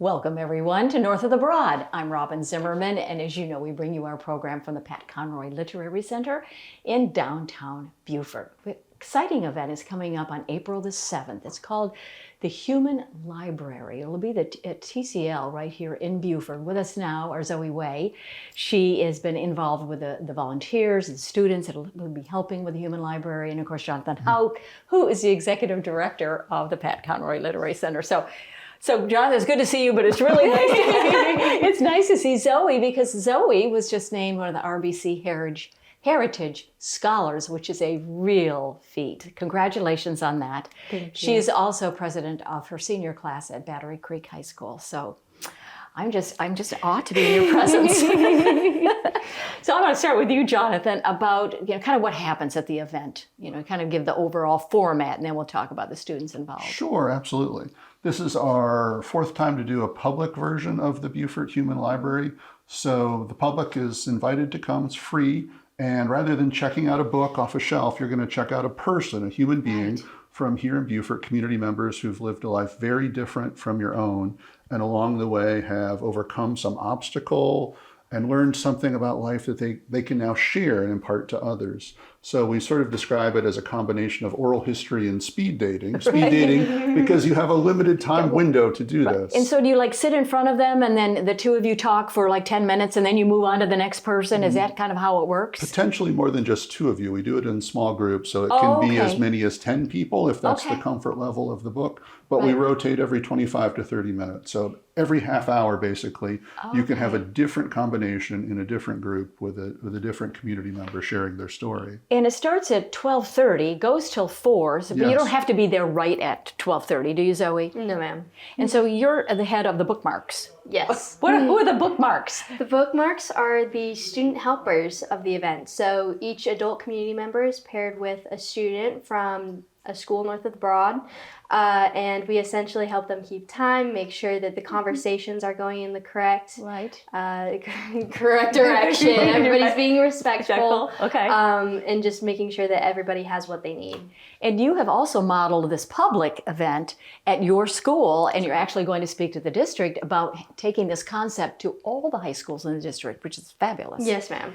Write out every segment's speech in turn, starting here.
Welcome everyone to North of the Broad. I'm Robin Zimmerman, and as you know, we bring you our program from the Pat Conroy Literary Center in downtown Beaufort. An exciting event is coming up on April the 7th. It's called the Human Library. It'll be at TCL right here in Beaufort. With us now are Zoe Way. She has been involved with the volunteers and students that will be helping with the Human Library, and of course Jonathan Haupt, who is the executive director of the Pat Conroy Literary Center. So Jonathan, it's good to see you, but it's really nice. It's nice to see Zoe, because Zoe was just named one of the RBC Heritage Scholars, which is a real feat. Congratulations on that. Thank you. She is also president of her senior class at Battery Creek High School. So I'm just awed to be in your presence. So I want to start with you, Jonathan, about kind of what happens at the event. Kind of give the overall format, and then we'll talk about the students involved. Sure, absolutely. This is our fourth time to do a public version of the Beaufort Human Library. So the public is invited to come. It's free. And rather than checking out a book off a shelf, you're going to check out a person, a human being from here in Beaufort, community members who've lived a life very different from your own, and along the way have overcome some obstacle and learned something about life that they can now share and impart to others. So we sort of describe it as a combination of oral history and speed dating. Speed dating because you have a limited time window to do this. And so do you sit in front of them and then the two of you talk for 10 minutes and then you move on to the next person? Is that kind of how it works? Potentially more than just two of you. We do it in small groups, so it can be as many as 10 people if that's the comfort level of the book. But we rotate every 25 to 30 minutes. So every half hour, basically, you can have a different combination in a different group with a different community member sharing their story. And it starts at 12:30, goes till 4, but you don't have to be there right at 12:30, do you, Zoe? No, ma'am. And so you're the head of the bookmarks. Yes. Who are the bookmarks? The bookmarks are the student helpers of the event. So each adult community member is paired with a student from a school north of the Broad, and we essentially help them keep time, make sure that the conversations are going in the correct direction. Everybody's being respectful. Okay. And just making sure that everybody has what they need. And you have also modeled this public event at your school, and you're actually going to speak to the district about taking this concept to all the high schools in the district, which is fabulous. Yes, ma'am.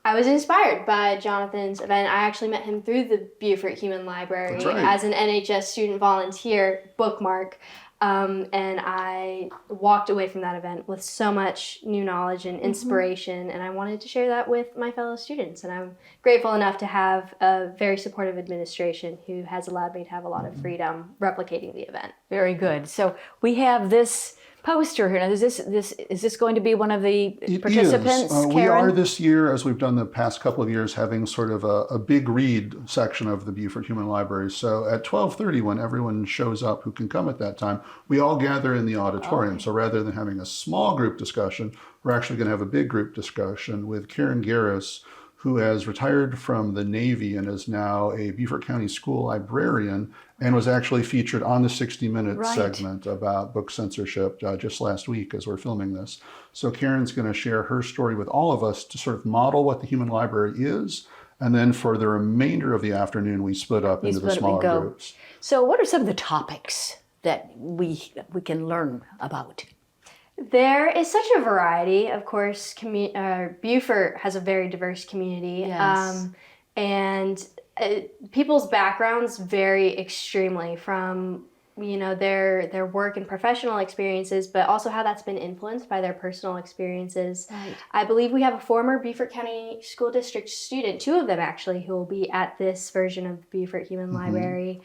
I was inspired by Jonathan's event. I actually met him through the Beaufort Human Library as an NHS student volunteer bookmark. And I walked away from that event with so much new knowledge and inspiration, and I wanted to share that with my fellow students. And I'm grateful enough to have a very supportive administration who has allowed me to have a lot of freedom replicating the event. Very good. So we have this poster here. Now, is this going to be one of the participants? We are this year, as we've done the past couple of years, having sort of a big read section of the Beaufort Human Library. So at 12:30, when everyone shows up who can come at that time, we all gather in the auditorium. So rather than having a small group discussion, we're actually going to have a big group discussion with Gareis, who has retired from the Navy and is now a Beaufort County school librarian, and was actually featured on the 60 Minutes segment about book censorship just last week as we're filming this. So Karen's going to share her story with all of us to sort of model what the Human Library is, and then for the remainder of the afternoon, we split up into the smaller groups. So what are some of the topics that we can learn about? There is such a variety. Of course, Beaufort has a very diverse community. Yes. And people's backgrounds vary extremely from their work and professional experiences, but also how that's been influenced by their personal experiences. Right. I believe we have a former Beaufort County School District student, 2 of them actually, who will be at this version of the Beaufort Human Library.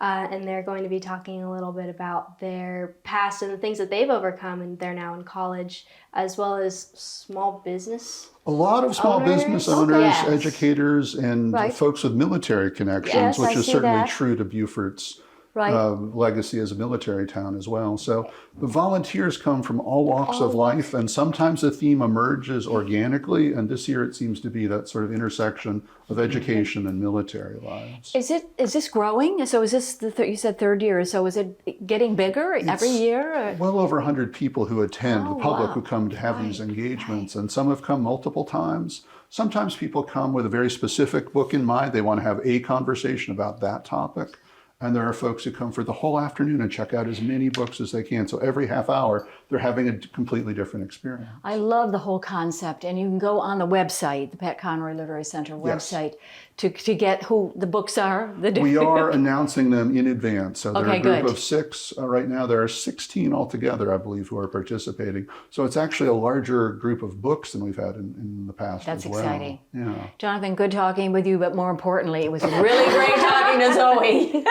And they're going to be talking a little bit about their past and the things that they've overcome, and they're now in college, as well as small business. A lot of small business owners, educators, and folks with military connections, which is certainly true to Beaufort's legacy as a military town as well. So the volunteers come from all walks of life, and sometimes the theme emerges organically, and this year it seems to be that sort of intersection of education and military lives. Is this growing? So is this you said third year, so is it getting bigger every year? Or? Well over 100 people who attend, the public who come to have these engagements, and some have come multiple times. Sometimes people come with a very specific book in mind. They want to have a conversation about that topic. And there are folks who come for the whole afternoon and check out as many books as they can. So every half hour, they're having a completely different experience. I love the whole concept. And you can go on the website, the Pat Conroy Literary Center website, to get who the books are. We are announcing them in advance. So there are a group good. of 6 right now. There are 16 altogether, I believe, who are participating. So it's actually a larger group of books than we've had in the past. That's as well. exciting. Yeah. Jonathan, good talking with you, but more importantly, it was really great talking to Zoe.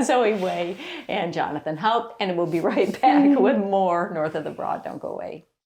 Zoe Way and Jonathan Haupt, and we'll be right back with more North of the Broad. Don't go away.